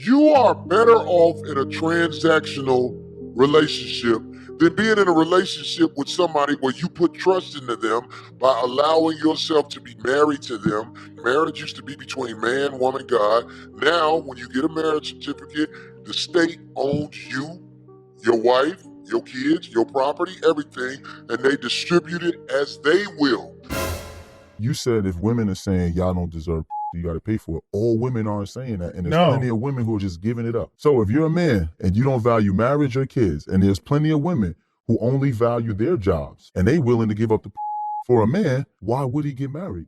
You are better off in a transactional relationship than being in a relationship with somebody where you put trust into them by allowing yourself to be married to them. Marriage used to be between man, woman, God. Now, when you get a marriage certificate, the state owns you, your wife, your kids, your property, everything, and they distribute it as they will. You said if women are saying y'all don't deserve, you got to pay for it. All women aren't saying that, and there's plenty of women who are just giving it up. So if you're a man and you don't value marriage or kids, and there's plenty of women who only value their jobs and they willing to give up the for a man, why would he get married?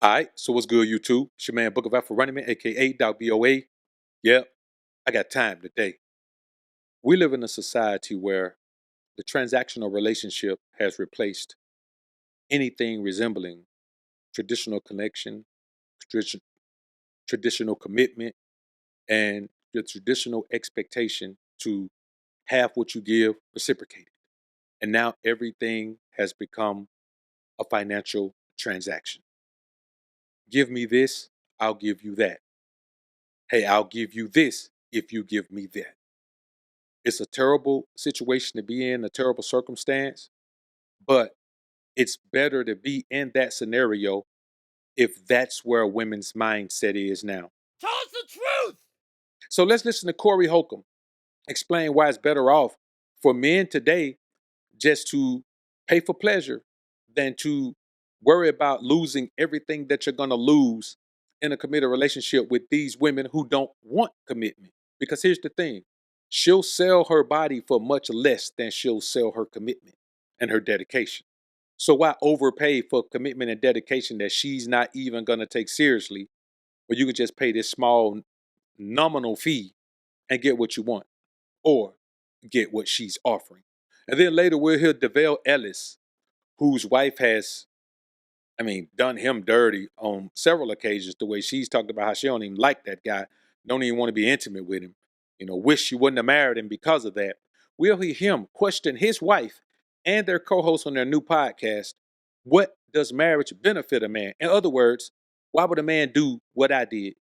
All right, so what's good, YouTube? It's your man, Book of AlphaRonomy, a.k.a. Doc BOA. Yep, I got time today. We live in a society where the transactional relationship has replaced anything resembling traditional connection, traditional commitment, and the traditional expectation to have what you give reciprocated. And now everything has become a financial transaction. Give me this, I'll give you that. Hey, I'll give you this if you give me that. It's a terrible situation to be in, a terrible circumstance, but it's better to be in that scenario if that's where a women's mindset is now. Tell us the truth! So let's listen to Corey Holcomb explain why it's better off for men today just to pay for pleasure than to worry about losing everything that you're going to lose in a committed relationship with these women who don't want commitment. Because here's the thing, she'll sell her body for much less than she'll sell her commitment and her dedication. So why overpay for commitment and dedication that she's not even going to take seriously, but you can just pay this small nominal fee and get what you want or get what she's offering. And then later we'll hear DeVale Ellis, whose wife has, done him dirty on several occasions, the way she's talked about how she don't even like that guy, don't even want to be intimate with him, wish she wouldn't have married him because of that. We'll hear him question his wife and their co-host on their new podcast, what does marriage benefit a man? In other words, why would a man do what I did,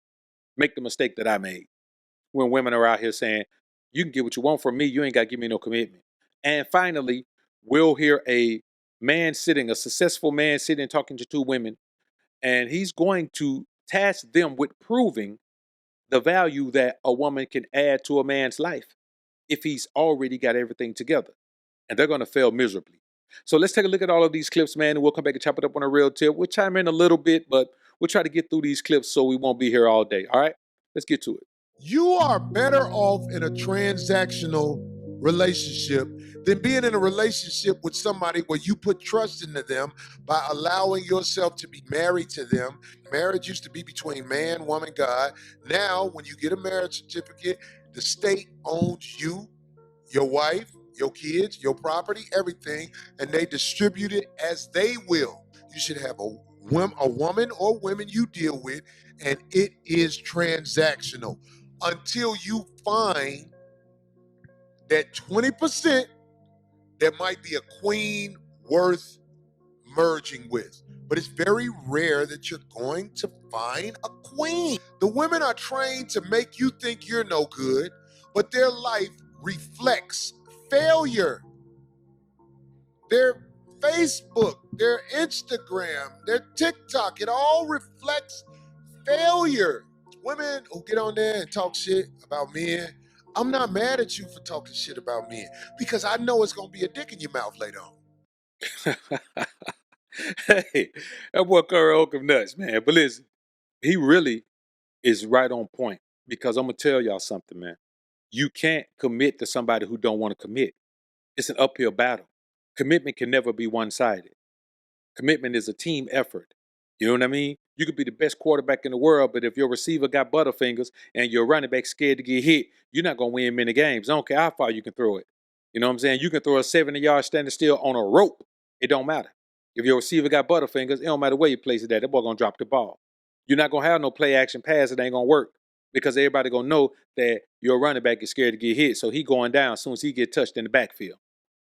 make the mistake that I made? When women are out here saying, you can get what you want from me, you ain't got to give me no commitment. And finally, we'll hear a successful man sitting talking to two women, and he's going to task them with proving the value that a woman can add to a man's life if he's already got everything together. And they're going to fail miserably. So let's take a look at all of these clips, man, and we'll come back and chop it up on a real tip. We'll chime in a little bit, but we'll try to get through these clips so we won't be here all day. All right, let's get to it. You are better off in a transactional relationship than being in a relationship with somebody where you put trust into them by allowing yourself to be married to them. Marriage used to be between man, woman, God. Now, when you get a marriage certificate, the state owns you, your wife, your kids, your property, everything, and they distribute it as they will. You should have a woman or women you deal with, and it is transactional until you find that 20% that might be a queen worth merging with. But it's very rare that you're going to find a queen. The women are trained to make you think you're no good, but their life reflects failure. Their Facebook, their Instagram, their TikTok, it all reflects failure. Women who get on there and talk shit about men, I'm not mad at you for talking shit about men because I know it's going to be a dick in your mouth later on. Hey, that boy Corey Holcomb nuts, man. But listen, he really is right on point because I'm going to tell y'all something, man. You can't commit to somebody who don't want to commit. It's an uphill battle. Commitment can never be one-sided. Commitment is a team effort. You know what I mean? You could be the best quarterback in the world, but if your receiver got butterfingers and your running back scared to get hit, you're not going to win many games. I don't care how far you can throw it. You know what I'm saying? You can throw a 70-yard standing still on a rope. It don't matter. If your receiver got butterfingers, it don't matter where you place it at. That boy going to drop the ball. You're not going to have no play action pass. It ain't going to work because everybody going to know that your running back is scared to get hit. So he going down as soon as he get touched in the backfield.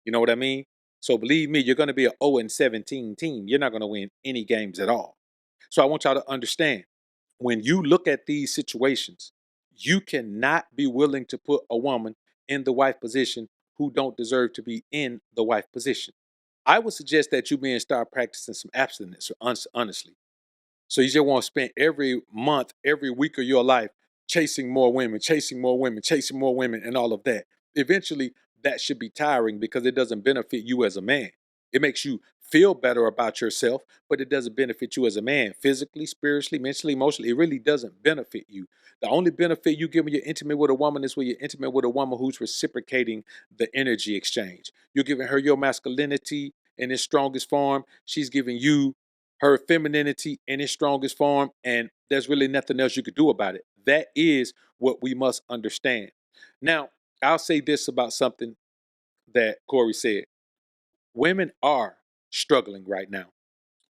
You know what I mean? So believe me, you're going to be an 0-17 team. You're not going to win any games at all. So I want y'all to understand, when you look at these situations, you cannot be willing to put a woman in the wife position who don't deserve to be in the wife position. I would suggest that you men start practicing some abstinence, honestly. So you just want to spend every month, every week of your life chasing more women, chasing more women, chasing more women, and all of that. Eventually, that should be tiring because it doesn't benefit you as a man. It makes you feel better about yourself, but it doesn't benefit you as a man physically, spiritually, mentally, emotionally. It really doesn't benefit you. The only benefit you give when you're intimate with a woman is when you're intimate with a woman who's reciprocating the energy exchange. You're giving her your masculinity in its strongest form. She's giving you her femininity in its strongest form, and there's really nothing else you could do about it. That is what we must understand. Now, I'll say this about something that Corey said. Women are struggling right now.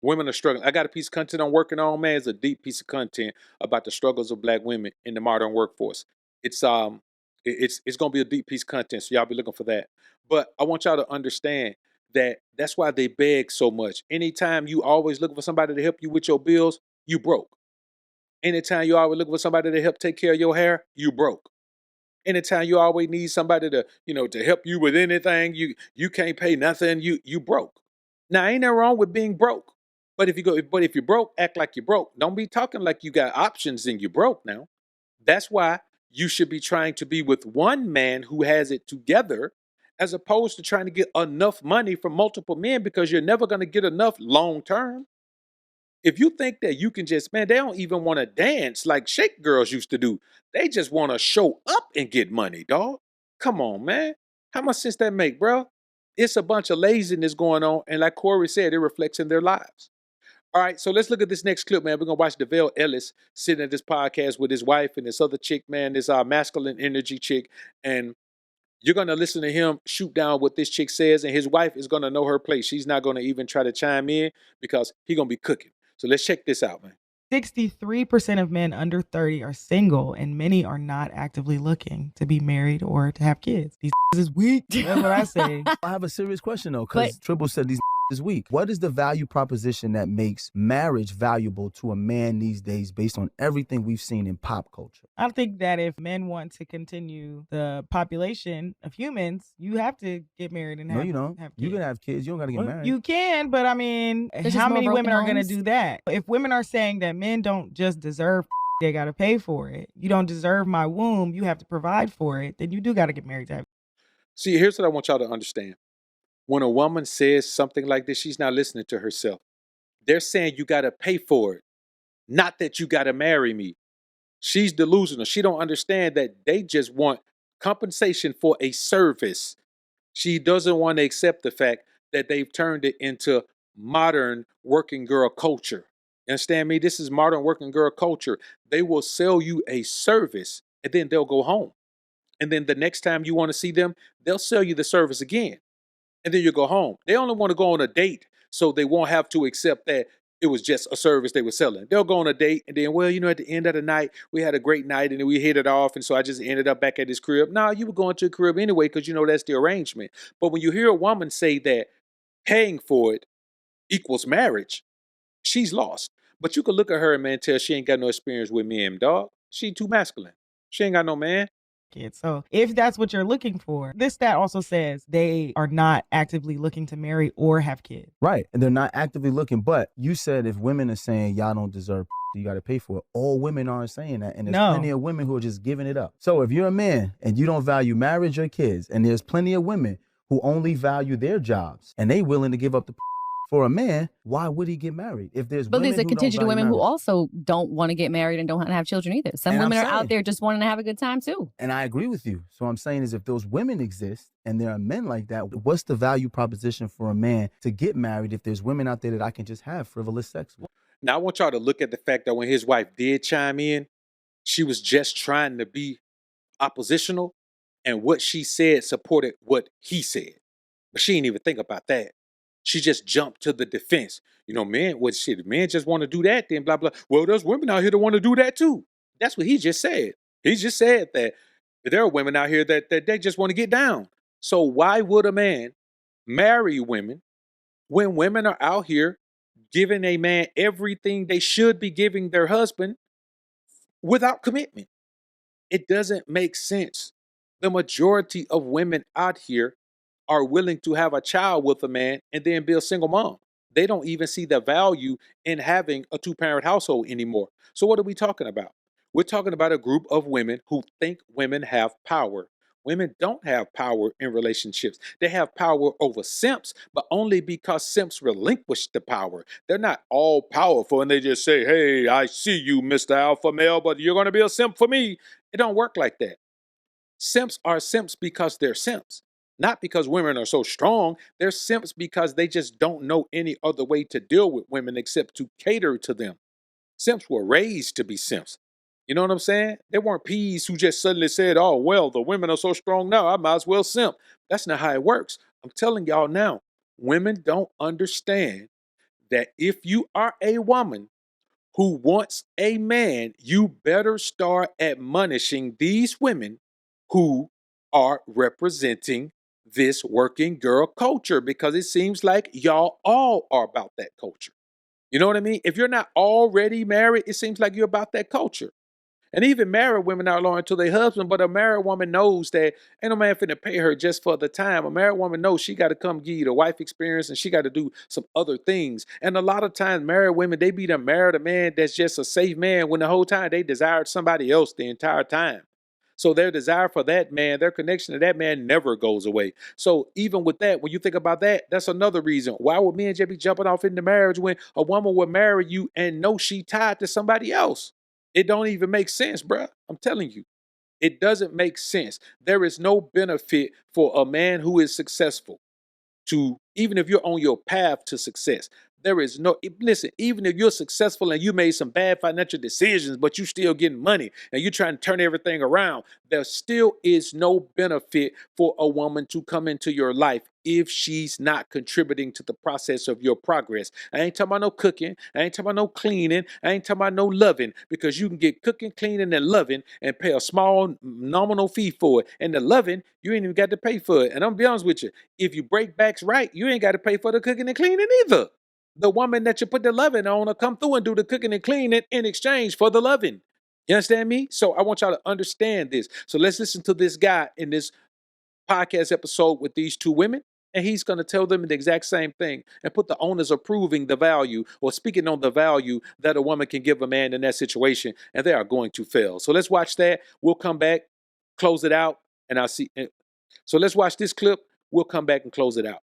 Women are struggling. I got a piece of content I'm working on, man. It's a deep piece of content about the struggles of Black women in the modern workforce. It's gonna be a deep piece of content, so y'all be looking for that. But I want y'all to understand that that's why they beg so much. Anytime you always looking for somebody to help you with your bills, you broke. Anytime you always looking for somebody to help take care of your hair, you broke. Anytime you always need somebody to, to help you with anything, you can't pay nothing, you broke. Now ain't nothing wrong with being broke. But if you're broke, act like you're broke. Don't be talking like you got options and you're broke now. That's why you should be trying to be with one man who has it together as opposed to trying to get enough money from multiple men because you're never going to get enough long term. If you think that you can just, man, they don't even want to dance like shake girls used to do. They just want to show up and get money, dog. Come on, man. How much sense that make, bro? It's a bunch of laziness going on. And like Corey said, it reflects in their lives. All right, so let's look at this next clip, man. We're going to watch DeVale Ellis sitting at this podcast with his wife and this other chick, man, this masculine energy chick. And you're going to listen to him shoot down what this chick says, and his wife is going to know her place. She's not going to even try to chime in because he's going to be cooking. So let's check this out, man. 63% of men under 30 are single, and many are not actively looking to be married or to have kids. These is weak. That's what I say. I have a serious question, though, because Triple said these is weak. What is the value proposition that makes marriage valuable to a man these days based on everything we've seen in pop culture? I think that if men want to continue the population of humans, you have to get married and have kids. No, you don't. You can have kids. You don't got to get married. You can, but I mean, how many women are going to do that? If women are saying that men don't just deserve they got to pay for it. You don't deserve my womb. You have to provide for it. Then you do got to get married to have. See, here's what I want y'all to understand. When a woman says something like this, she's not listening to herself. They're saying you got to pay for it, not that you got to marry me. She's delusional. She don't understand that they just want compensation for a service. She doesn't want to accept the fact that they've turned it into modern working girl culture. You understand me? This is modern working girl culture. They will sell you a service and then they'll go home. And then the next time you want to see them, they'll sell you the service again. And then you go home. They only want to go on a date so they won't have to accept that it was just a service they were selling. They'll go on a date and then, well, at the end of the night, we had a great night and then we hit it off. And so I just ended up back at his crib. No, you were going to a crib anyway because that's the arrangement. But when you hear a woman say that paying for it equals marriage, she's lost. But you can look at her and, man, tell she ain't got no experience with men, dog. She too masculine. She ain't got no man. So if that's what you're looking for, this stat also says they are not actively looking to marry or have kids. Right. And they're not actively looking. But you said if women are saying y'all don't deserve you got to pay for it. All women aren't saying that. And there's plenty of women who are just giving it up. So if you're a man and you don't value marriage or kids, and there's plenty of women who only value their jobs and they willing to give up the for a man, why would he get married? If there's but there's a contingent of women who also don't want to get married and don't want to have children either. Some women are out there just wanting to have a good time too. And I agree with you. So I'm saying is if those women exist and there are men like that, what's the value proposition for a man to get married if there's women out there that I can just have frivolous sex with? Now I want y'all to look at the fact that when his wife did chime in, she was just trying to be oppositional, and what she said supported what he said. But she didn't even think about that. She just jumped to the defense. Men just want to do that, then blah, blah. Well, there's women out here that want to do that too. That's what he just said. He just said that there are women out here that they just want to get down. So why would a man marry women when women are out here giving a man everything they should be giving their husband, without commitment. It doesn't make sense. The majority of women out here are willing to have a child with a man and then be a single mom. They don't even see the value in having a two-parent household anymore. So what are we talking about? We're talking about a group of women who think women have power. Women don't have power in relationships. They have power over simps, but only because simps relinquish the power. They're not all powerful and they just say, hey, I see you, Mr. Alpha Male, but you're going to be a simp for me. It don't work like that. Simps are simps because they're simps. Not because women are so strong. They're simps because they just don't know any other way to deal with women except to cater to them. Simps were raised to be simps. You know what I'm saying? They weren't peas who just suddenly said, oh, well, the women are so strong now, I might as well simp. That's not how it works. I'm telling y'all now, women don't understand that if you are a woman who wants a man, you better start admonishing these women who are representing this working girl culture, because it seems like y'all all are about that culture. You know what I mean? If you're not already married, it seems like you're about that culture. And even married women are loyal to their husband, but a married woman knows that ain't no man finna pay her just for the time. A married woman knows she got to come give you the wife experience and she got to do some other things. And a lot of times married women, they be done married a man that's just a safe man when the whole time they desired somebody else the entire time. So their desire for that man, their connection to that man never goes away. So even with that, when you think about that, that's another reason. Why would men just be jumping off into marriage when a woman would marry you and know she tied to somebody else? It don't even make sense, bruh. I'm telling you. It doesn't make sense. There is no benefit for a man who is successful to, even if you're on your path to success, there is no, listen, even if you're successful and you made some bad financial decisions, but you still getting money and you're trying to turn everything around, there still is no benefit for a woman to come into your life if she's not contributing to the process of your progress. I ain't talking about no cooking. I ain't talking about no cleaning. I ain't talking about no loving, because you can get cooking, cleaning, and loving and pay a small nominal fee for it. And the loving, you ain't even got to pay for it. And I'm gonna be honest with you, if you break backs right, you ain't got to pay for the cooking and cleaning either. The woman that you put the loving on will come through and do the cooking and cleaning in exchange for the loving. You understand me? So I want y'all to understand this. So let's listen to this guy in this podcast episode with these two women, and he's going to tell them the exact same thing and put the onus of proving the value or speaking on the value that a woman can give a man in that situation, and they are going to fail. So let's watch that. We'll come back, close it out, and I'll see. So let's watch this clip. We'll come back and close it out.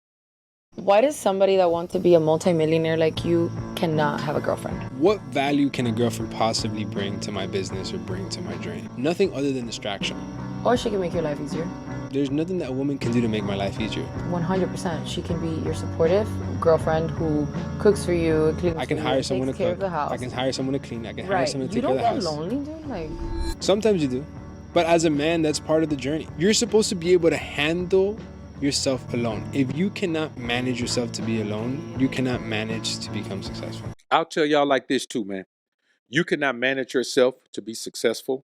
Why does somebody that wants to be a multimillionaire like you cannot have a girlfriend? What value can a girlfriend possibly bring to my business or bring to my dream? Nothing other than distraction. Or she can make your life easier. There's nothing that a woman can do to make my life easier. 100%. She can be your supportive girlfriend who cooks for you, cleans I can for hire you, someone takes to care cook. of the house. I can hire someone to clean. I can hire someone to take care of the house. You don't get lonely, dude? Like, sometimes you do. But as a man, that's part of the journey. You're supposed to be able to handle yourself alone. If you cannot manage yourself to be alone, you cannot manage to become successful. I'll tell y'all like this too, man. You cannot manage yourself to be successful.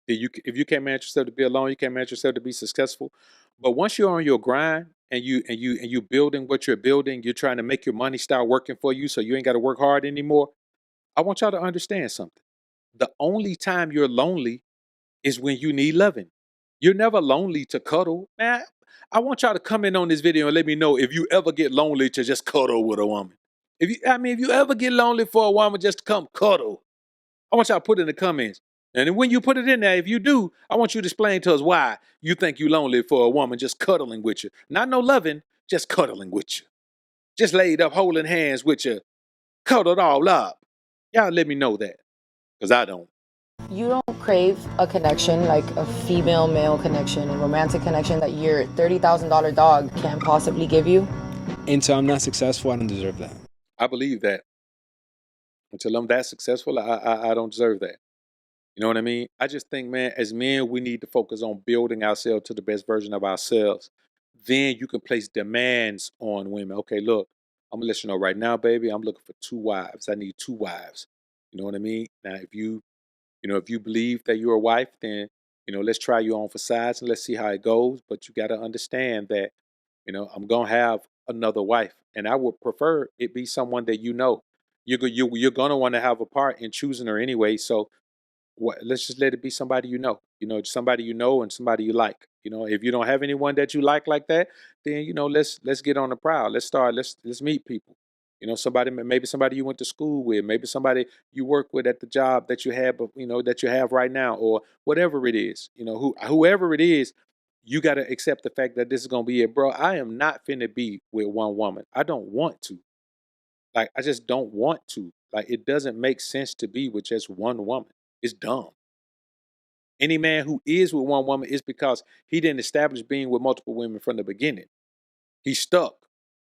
If you can't manage yourself to be alone, you can't manage yourself to be successful. But once you're on your grind and you building what you're building, you're trying to make your money start working for you, so you ain't got to work hard anymore. I want y'all to understand something. The only time you're lonely is when you need loving. You're never lonely to cuddle. Man, I want y'all to come in on this video and let me know if you ever get lonely to just cuddle with a woman. If you ever get lonely for a woman just to come cuddle, I want y'all to put it in the comments. And then when you put it in there, if you do, I want you to explain to us why you think you lonely for a woman just cuddling with you. Not no loving, just cuddling with you. Just laid up holding hands with you, cuddled all up. Y'all let me know that, because I don't. you don't crave a connection, like a female-male connection, a romantic connection that your $30,000 dog can't possibly give you. Until I'm not successful, I don't deserve that. I believe that. Until I'm that successful, I don't deserve that. You know what I mean? I just think, man, as men, we need to focus on building ourselves to the best version of ourselves. Then you can place demands on women. Okay, look, I'm gonna let you know right now, baby, I'm looking for 2 wives. I need 2 wives. You know what I mean? Now, if you believe that you're a wife, then, let's try you on for size and let's see how it goes. But you got to understand that, I'm gonna have another wife, and I would prefer it be someone that you're gonna want to have a part in choosing her anyway. So let's just let it be somebody you know. Somebody you know and somebody you like. If you don't have anyone that you like that, then let's get on the prowl. Let's meet people. Maybe somebody you went to school with, maybe somebody you work with at the job that you have, that you have right now, or whatever it is. Whoever it is, you got to accept the fact that this is gonna be it, bro. I am not finna be with one woman. I don't want to. Like, I just don't want to. Like, it doesn't make sense to be with just one woman. It's dumb. Any man who is with one woman is because he didn't establish being with multiple women from the beginning. He's stuck.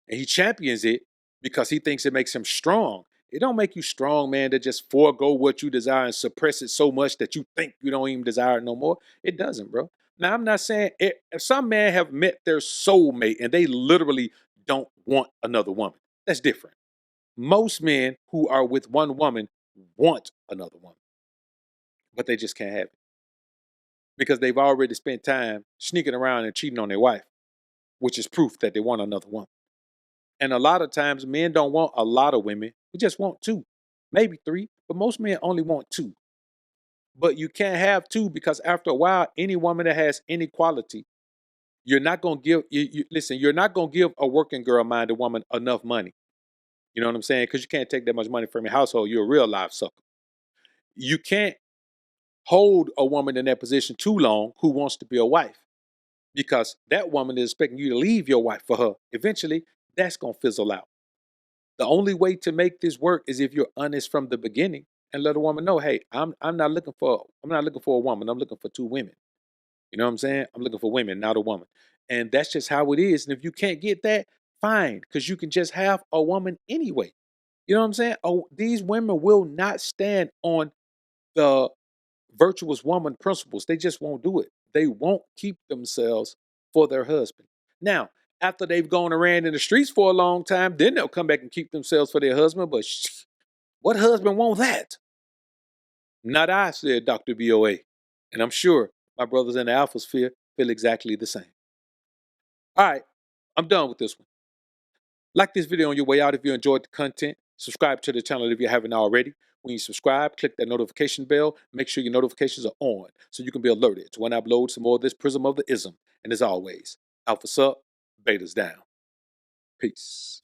And he champions it because he thinks it makes him strong. It don't make you strong, man, to just forego what you desire and suppress it so much that you think you don't even desire it no more. It doesn't, bro. Now, I'm not saying if some men have met their soulmate and they literally don't want another woman. That's different. Most men who are with one woman want another woman, but they just can't have it because they've already spent time sneaking around and cheating on their wife, which is proof that they want another woman. And a lot of times men don't want a lot of women. We just want 2, maybe 3, but most men only want 2. But you can't have 2 because after a while, any woman that has any quality, you're not going to give, listen, you're not going to give a working girl-minded woman enough money. You know what I'm saying? Because you can't take that much money from your household. You're a real live sucker. You can't hold a woman in that position too long who wants to be a wife because that woman is expecting you to leave your wife for her. Eventually, that's going to fizzle out. The only way to make this work is if you're honest from the beginning and let a woman know, hey, I'm not looking for a woman. I'm looking for 2 women. You know what I'm saying? I'm looking for women, not a woman. And that's just how it is. And if you can't get that, fine, because you can just have a woman anyway. You know what I'm saying? Oh, these women will not stand on the virtuous woman principles. They just won't do it. They won't keep themselves for their husband. Now, after they've gone around in the streets for a long time, then they'll come back and keep themselves for their husband. But what husband want that? Not I, said Dr. BOA. And I'm sure my brothers in the Alpha Sphere feel exactly the same. All right, I'm done with this one. Like this video on your way out if you enjoyed the content. Subscribe to the channel if you haven't already. When you subscribe, click that notification bell. Make sure your notifications are on so you can be alerted to when I upload some more of this Prism of the Ism. And as always, Alphas up, Betas down. Peace.